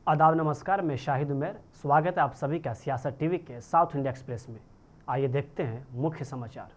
आदाब नमस्कार, मैं शाहिद उमर। स्वागत है आप सभी का सियासत टीवी के साउथ इंडिया एक्सप्रेस में। आइए देखते हैं मुख्य समाचार।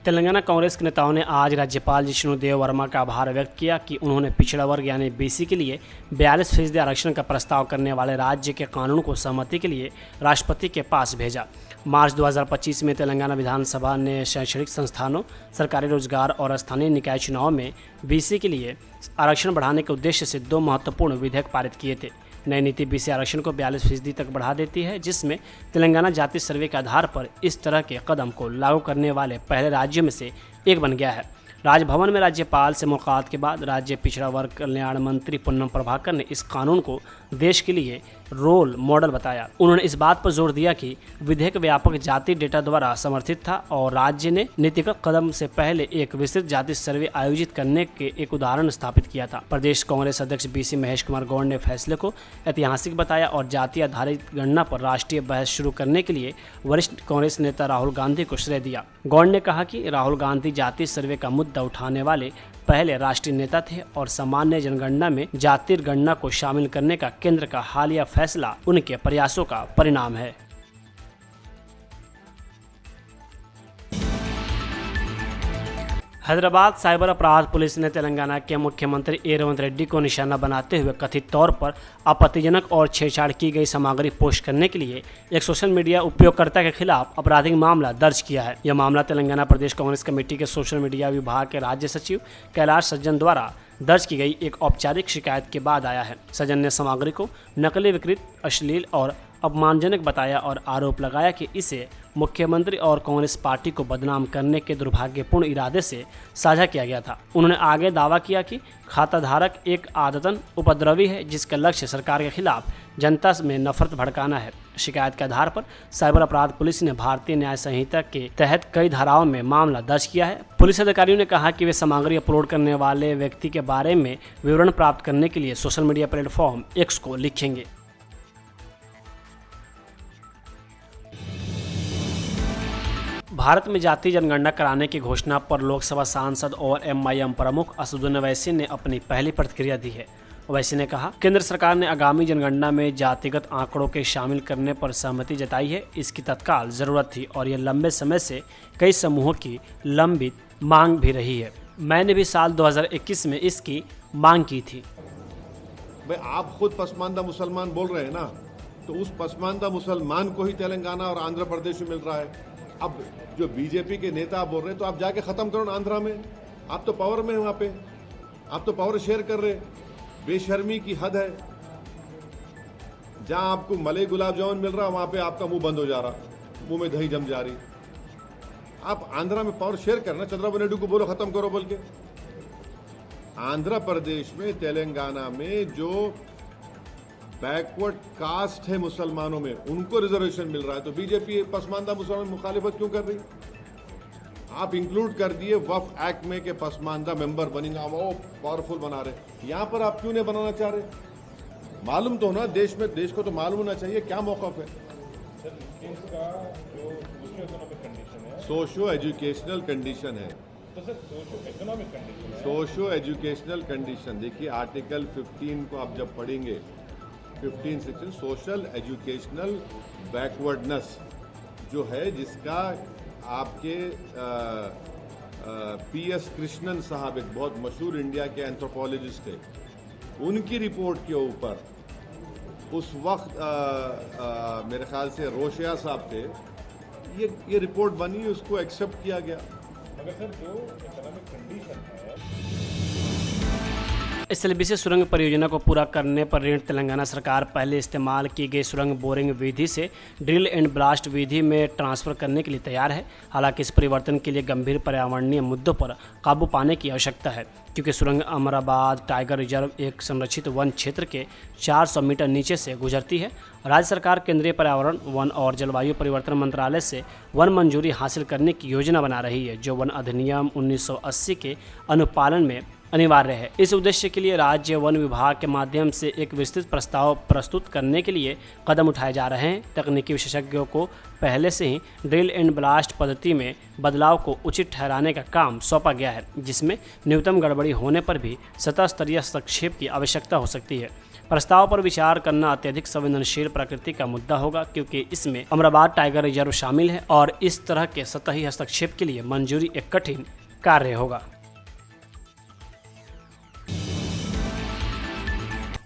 तेलंगाना कांग्रेस के नेताओं ने आज राज्यपाल जिष्णु देव वर्मा का आभार व्यक्त किया कि उन्होंने पिछड़ा वर्ग यानी बीसी के लिए 42% आरक्षण का प्रस्ताव करने वाले राज्य के कानून को सहमति के लिए राष्ट्रपति के पास भेजा। मार्च 2025 में तेलंगाना विधानसभा ने शैक्षणिक संस्थानों, सरकारी रोजगार और स्थानीय निकाय चुनाव में बीसी के लिए आरक्षण बढ़ाने के उद्देश्य से 2 महत्वपूर्ण विधेयक पारित किए थे। नई नीति बीसी आरक्षण को 42% तक बढ़ा देती है, जिसमें तेलंगाना जाति सर्वे के आधार पर इस तरह के कदम को लागू करने वाले पहले राज्यों में से एक बन गया है। राजभवन में राज्यपाल से मुलाकात के बाद राज्य पिछड़ा वर्ग कल्याण मंत्री पुन्नम प्रभाकर ने इस कानून को देश के लिए रोल मॉडल बताया। उन्होंने इस बात पर जोर दिया कि विधेयक व्यापक जाति डेटा द्वारा समर्थित था और राज्य ने नीतिगत कदम से पहले एक विस्तृत जाति सर्वे आयोजित करने के एक उदाहरण स्थापित किया था। प्रदेश कांग्रेस अध्यक्ष बीसी महेश कुमार गौड़ ने फैसले को ऐतिहासिक बताया और जाति आधारित गणना पर राष्ट्रीय बहस शुरू करने के लिए वरिष्ठ कांग्रेस नेता राहुल गांधी को श्रेय दिया। गौड़ ने कहा कि राहुल गांधी जाति सर्वे का मुद्दा उठाने वाले पहले राष्ट्रीय नेता थे और सामान्य जनगणना में जाति गणना को शामिल करने का केंद्र का हालिया फैसला उनके प्रयासों का परिणाम है। हैदराबाद साइबर अपराध पुलिस ने तेलंगाना के मुख्यमंत्री ए रेवंत रेड्डी को निशाना बनाते हुए कथित तौर पर आपत्तिजनक और छेड़छाड़ की गई सामग्री पोस्ट करने के लिए एक सोशल मीडिया उपयोगकर्ता के खिलाफ आपराधिक मामला दर्ज किया है। यह मामला तेलंगाना प्रदेश कांग्रेस कमेटी के सोशल मीडिया विभाग के राज्य सचिव कैलाश सज्जन द्वारा दर्ज की गई एक औपचारिक शिकायत के बाद आया है। सज्जन ने सामग्री को नकली, विकृत, अश्लील और अपमानजनक बताया और आरोप लगाया कि इसे मुख्यमंत्री और कांग्रेस पार्टी को बदनाम करने के दुर्भाग्यपूर्ण इरादे से साझा किया गया था। उन्होंने आगे दावा किया कि खाताधारक एक आदतन उपद्रवी है जिसका लक्ष्य सरकार के खिलाफ जनता में नफरत भड़काना है। शिकायत के आधार पर साइबर अपराध पुलिस ने भारतीय न्याय संहिता के तहत कई धाराओं में मामला दर्ज किया है। पुलिस अधिकारियों ने कहा कि वे सामग्री अपलोड करने वाले व्यक्ति के बारे में विवरण प्राप्त करने के लिए सोशल मीडिया प्लेटफॉर्म एक्स को लिखेंगे। भारत में जाति जनगणना कराने की घोषणा पर लोकसभा सांसद और एमआईएम प्रमुख असदुद्दीन ओवैसी ने अपनी पहली प्रतिक्रिया दी है। ओवैसी ने कहा, केंद्र सरकार ने आगामी जनगणना में जातिगत आंकड़ों के शामिल करने पर सहमति जताई है। इसकी तत्काल जरूरत थी और यह लंबे समय से कई समूहों की लंबित मांग भी रही है। मैंने भी साल 2021 में इसकी मांग की थी। भाई, आप खुद पसमानदा मुसलमान बोल रहे हैं ना, तो उस पसमानदा मुसलमान को ही तेलंगाना और आंध्र प्रदेश में मिल रहा है। अब जो बीजेपी के नेता बोल रहे हैं, तो आप जाके खत्म करो ना आंध्रा में। आप तो पावर में हैं वहां पे, आप तो पावर शेयर कर रहे हैं। बेशर्मी की हद है। जहां आपको मलाई गुलाब जामुन मिल रहा, वहां पे आपका मुंह बंद हो जा रहा, मुंह में दही जम जा रही। आप आंध्रा में पावर शेयर करना, चंद्रबाबू नायडू को बोलो खत्म करो बोल के। आंध्र प्रदेश में, तेलंगाना में जो बैकवर्ड कास्ट है मुसलमानों में, उनको रिजर्वेशन मिल रहा है, तो बीजेपी पसमानदा मुसलमान मुखालिफत क्यों कर रही? आप इंक्लूड कर दिए वफ एक्ट में के पसमानदा मेंबर बनेगा, वो पावरफुल बना रहे। यहां पर आप क्यों नहीं बनाना चाह रहे? मालूम तो होना देश में, देश को तो मालूम होना चाहिए क्या मौक़िफ़ है। सोशो एजुकेशनल कंडीशन है, सोशो एजुकेशनल कंडीशन। देखिए आर्टिकल 15 को आप जब पढ़ेंगे, 15 सेक्शन सोशल एजुकेशनल बैकवर्डनेस जो है, जिसका आपके पीएस कृष्णन साहब, एक बहुत मशहूर इंडिया के एंथ्रोपोलॉजिस्ट थे, उनकी रिपोर्ट के ऊपर उस वक्त मेरे ख्याल से रोशिया साहब थे, ये रिपोर्ट बनी, उसको एक्सेप्ट किया गया। मगर सर जो इकोनॉमिक कंडीशन है, एसएलबीसी सुरंग परियोजना को पूरा करने पर ऋण तेलंगाना सरकार पहले इस्तेमाल की गई सुरंग बोरिंग विधि से ड्रिल एंड ब्लास्ट विधि में ट्रांसफर करने के लिए तैयार है। हालांकि इस परिवर्तन के लिए गंभीर पर्यावरणीय मुद्दों पर काबू पाने की आवश्यकता है, क्योंकि सुरंग अमराबाद टाइगर रिजर्व एक संरक्षित वन क्षेत्र के 400 मीटर नीचे से गुजरती है। राज्य सरकार केंद्रीय पर्यावरण, वन और जलवायु परिवर्तन मंत्रालय से वन मंजूरी हासिल करने की योजना बना रही है, जो वन अधिनियम 1980 के अनुपालन में अनिवार्य है। इस उद्देश्य के लिए राज्य वन विभाग के माध्यम से एक विस्तृत प्रस्ताव प्रस्तुत करने के लिए कदम उठाए जा रहे हैं। तकनीकी विशेषज्ञों को पहले से ही ड्रिल एंड ब्लास्ट पद्धति में बदलाव को उचित ठहराने का काम सौंपा गया है, जिसमें न्यूनतम गड़बड़ी होने पर भी सतह स्तरीय हस्तक्षेप की आवश्यकता हो सकती है। प्रस्ताव पर विचार करना अत्यधिक संवेदनशील प्रकृति का मुद्दा होगा, क्योंकि इसमें अमराबाद टाइगर रिजर्व शामिल है और इस तरह के सतही हस्तक्षेप के लिए मंजूरी एक कठिन कार्य होगा।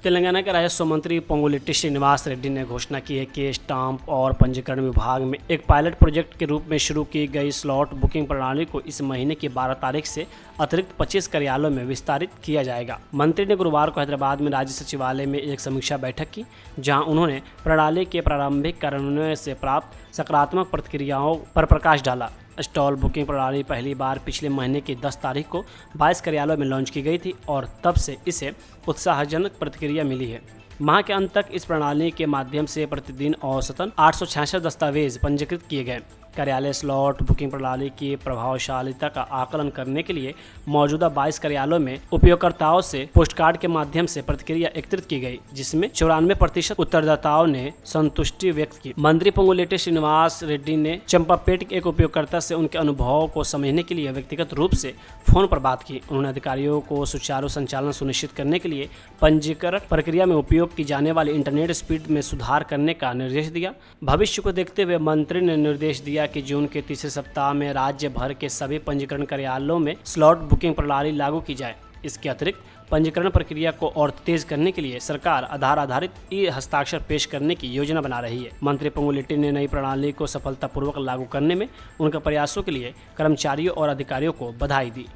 तेलंगाना के राजस्व मंत्री पोंगुलेट्टी श्रीनिवास रेड्डी ने घोषणा की है कि स्टाम्प और पंजीकरण विभाग में एक पायलट प्रोजेक्ट के रूप में शुरू की गई स्लॉट बुकिंग प्रणाली को इस महीने की 12 तारीख से अतिरिक्त 25 कार्यालयों में विस्तारित किया जाएगा। मंत्री ने गुरुवार को हैदराबाद में राज्य सचिवालय में एक समीक्षा बैठक की, जहां उन्होंने प्रणाली के प्रारंभिक कार्यान्वयन से प्राप्त सकारात्मक प्रतिक्रियाओं पर प्रकाश डाला। स्टॉल बुकिंग प्रणाली पहली बार पिछले महीने की 10 तारीख को 22 कार्यालयों में लॉन्च की गई थी और तब से इसे उत्साहजनक प्रतिक्रिया मिली है। माह के अंत तक इस प्रणाली के माध्यम से प्रतिदिन औसतन 866 दस्तावेज पंजीकृत किए गए। कार्यालय स्लॉट बुकिंग प्रणाली की प्रभावशीलता का आकलन करने के लिए मौजूदा 22 कार्यालयों में उपयोगकर्ताओं से पोस्टकार्ड के माध्यम से प्रतिक्रिया एकत्रित की गई, जिसमें 94% उत्तरदाताओं ने संतुष्टि व्यक्त की। मंत्री पोंगुलेट्टी श्रीनिवास रेड्डी ने चंपापेट के एक उपयोगकर्ता से उनके अनुभवों को समझने के लिए व्यक्तिगत रूप से फोन पर बात की। उन्होंने अधिकारियों को सुचारू संचालन सुनिश्चित करने के लिए पंजीकरण प्रक्रिया में उपयोग की जाने वाली इंटरनेट स्पीड में सुधार करने का निर्देश दिया। भविष्य को देखते हुए मंत्री ने निर्देश दिया कि जून के तीसरे सप्ताह में राज्य भर के सभी पंजीकरण कार्यालयों में स्लॉट बुकिंग प्रणाली लागू की जाए। इसके अतिरिक्त पंजीकरण प्रक्रिया को और तेज करने के लिए सरकार आधार आधारित ई हस्ताक्षर पेश करने की योजना बना रही है। मंत्री पोंगुलेट्टी ने नई प्रणाली को सफलतापूर्वक लागू करने में उनके प्रयासों के लिए कर्मचारियों और अधिकारियों को बधाई दी।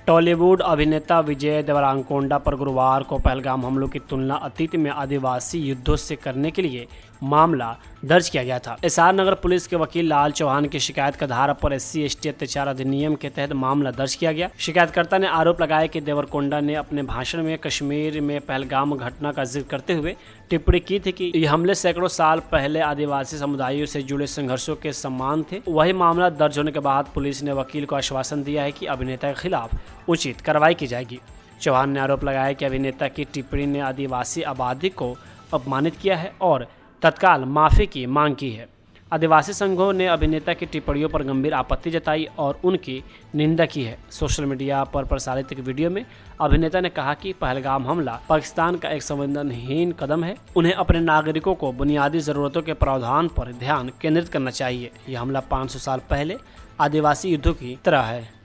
टॉलीवुड अभिनेता विजय देवरांकोंडा पर गुरुवार को पहलगाम हमलों की तुलना अतीत में आदिवासी युद्धों से करने के लिए मामला दर्ज किया गया था। एसआर नगर पुलिस के वकील लाल चौहान की शिकायत के आधार पर SC/ST अत्याचार अधिनियम के तहत मामला दर्ज किया गया। शिकायतकर्ता ने आरोप लगाया कि देवरकोंडा ने अपने भाषण में कश्मीर में पहलगाम घटना का जिक्र करते हुए टिप्पणी की थी कि ये हमले सैकड़ों साल पहले आदिवासी समुदायों से जुड़े संघर्षों के समान थे। वही मामला दर्ज होने के बाद पुलिस ने वकील को आश्वासन दिया है कि अभिनेता के खिलाफ उचित कार्रवाई की जाएगी। चौहान ने आरोप लगाया कि अभिनेता की टिप्पणी ने आदिवासी आबादी को अपमानित किया है और तत्काल माफी की मांग की है। आदिवासी संघों ने अभिनेता की टिप्पणियों पर गंभीर आपत्ति जताई और उनकी निंदा की है। सोशल मीडिया पर प्रसारित एक वीडियो में अभिनेता ने कहा कि पहलगाम हमला पाकिस्तान का एक संवेदनहीन कदम है। उन्हें अपने नागरिकों को बुनियादी जरूरतों के प्रावधान पर ध्यान केंद्रित करना चाहिए। यह हमला 500 साल पहले आदिवासी युद्धों की तरह है।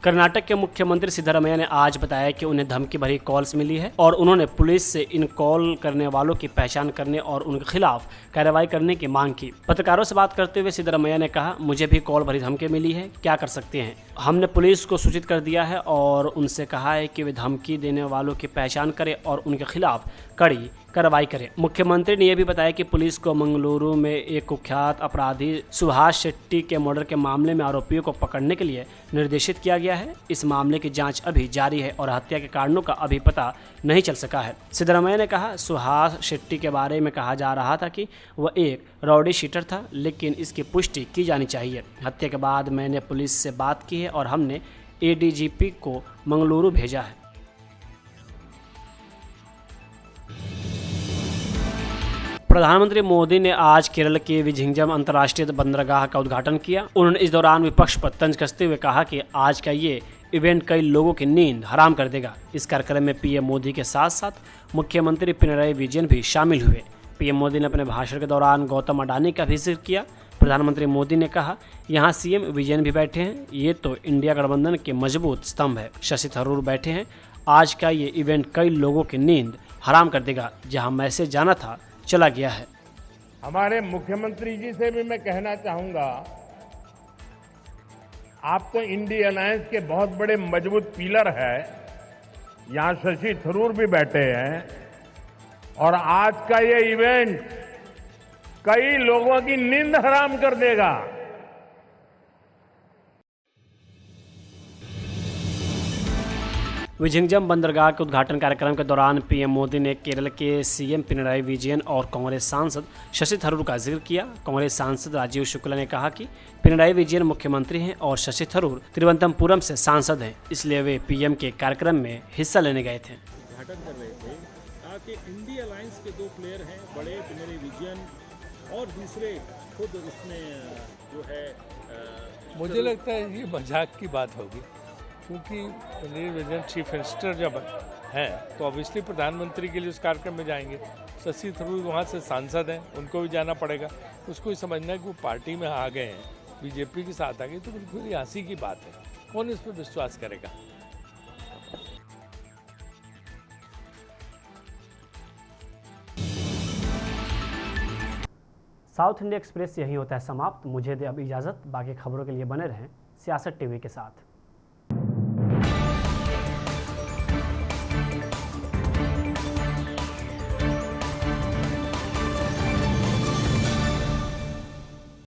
कर्नाटक के मुख्यमंत्री सिद्धरामैया ने आज बताया कि उन्हें धमकी भरी कॉल्स मिली है और उन्होंने पुलिस से इन कॉल करने वालों की पहचान करने और उनके खिलाफ कार्रवाई करने की मांग की। पत्रकारों से बात करते हुए सिद्धरामैया ने कहा, मुझे भी कॉल भरी धमकी मिली है, क्या कर सकते हैं। हमने पुलिस को सूचित कर दिया है और उनसे कहा है कि वे धमकी देने वालों की पहचान करें और उनके खिलाफ कड़ी कार्रवाई करें। मुख्यमंत्री ने यह भी बताया कि पुलिस को मंगलुरु में एक कुख्यात अपराधी सुभाष शेट्टी के मर्डर के मामले में आरोपियों को पकड़ने के लिए निर्देशित किया गया है। इस मामले की जांच अभी जारी है और हत्या के कारणों का अभी पता नहीं चल सका है। सिद्धरामैया ने कहा, सुभाष शेट्टी के बारे में कहा जा रहा था कि वह एक रॉडी शीटर था, लेकिन इसकी पुष्टि की जानी चाहिए। हत्या के बाद मैंने पुलिस से बात की है और हमने ADGP को मंगलुरु भेजा है। प्रधानमंत्री मोदी ने आज केरल के विझिंजम अंतर्राष्ट्रीय बंदरगाह का उद्घाटन किया। उन्होंने इस दौरान विपक्ष पर तंज कसते हुए कहा कि आज का ये इवेंट कई लोगों की नींद हराम कर देगा। इस कार्यक्रम में PM मोदी के साथ साथ मुख्यमंत्री पिनराई विजयन भी शामिल हुए। PM मोदी ने अपने भाषण के दौरान गौतम अडानी का भी जिक्र किया। प्रधानमंत्री मोदी ने कहा, यहाँ CM विजयन भी बैठे हैं, ये तो इंडिया गठबंधन के मजबूत स्तंभ है। शशि थरूर बैठे हैं। आज का ये इवेंट कई लोगों की नींद हराम कर देगा। जहाँ मैसेज जाना था चला गया है। हमारे मुख्यमंत्री जी से भी मैं कहना चाहूंगा, आप तो इंडिया अलायंस के बहुत बड़े मजबूत पिलर है। यहां शशि थरूर भी बैठे हैं और आज का ये इवेंट कई लोगों की नींद हराम कर देगा। विझिंगम बंदरगाह के उद्घाटन कार्यक्रम के दौरान पीएम मोदी ने केरल के सीएम पिनराई विजयन और कांग्रेस सांसद शशि थरूर का जिक्र किया। कांग्रेस सांसद राजीव शुक्ला ने कहा कि पिनराई विजयन मुख्यमंत्री हैं और शशि थरूर तिरुवनंतपुरम से सांसद हैं, इसलिए वे पीएम के कार्यक्रम में हिस्सा लेने गए थे। उद्घाटन कर रहे थे कि इंडी अलायंस के दो प्लेयर हैं, बड़े पिनराई विजयन और दूसरे खुद उसमें जो है मुझे लगता है ये मजाक की बात होगी, क्योंकि पिनराई विजयन चीफ मिनिस्टर जब हैं तो ऑब्वियसली प्रधानमंत्री के लिए उस कार्यक्रम में जाएंगे। शशि थरूर वहाँ से सांसद हैं, उनको भी जाना पड़ेगा। उसको ही समझना है कि वो पार्टी में आ गए हैं, बीजेपी के साथ आ गए, तो बिल्कुल ही हंसी की बात है। कौन इस पर विश्वास करेगा। साउथ इंडिया एक्सप्रेस यहीं होता है समाप्त। मुझे दे अब इजाज़त। बाकी खबरों के लिए बने रहें सियासत टीवी के साथ।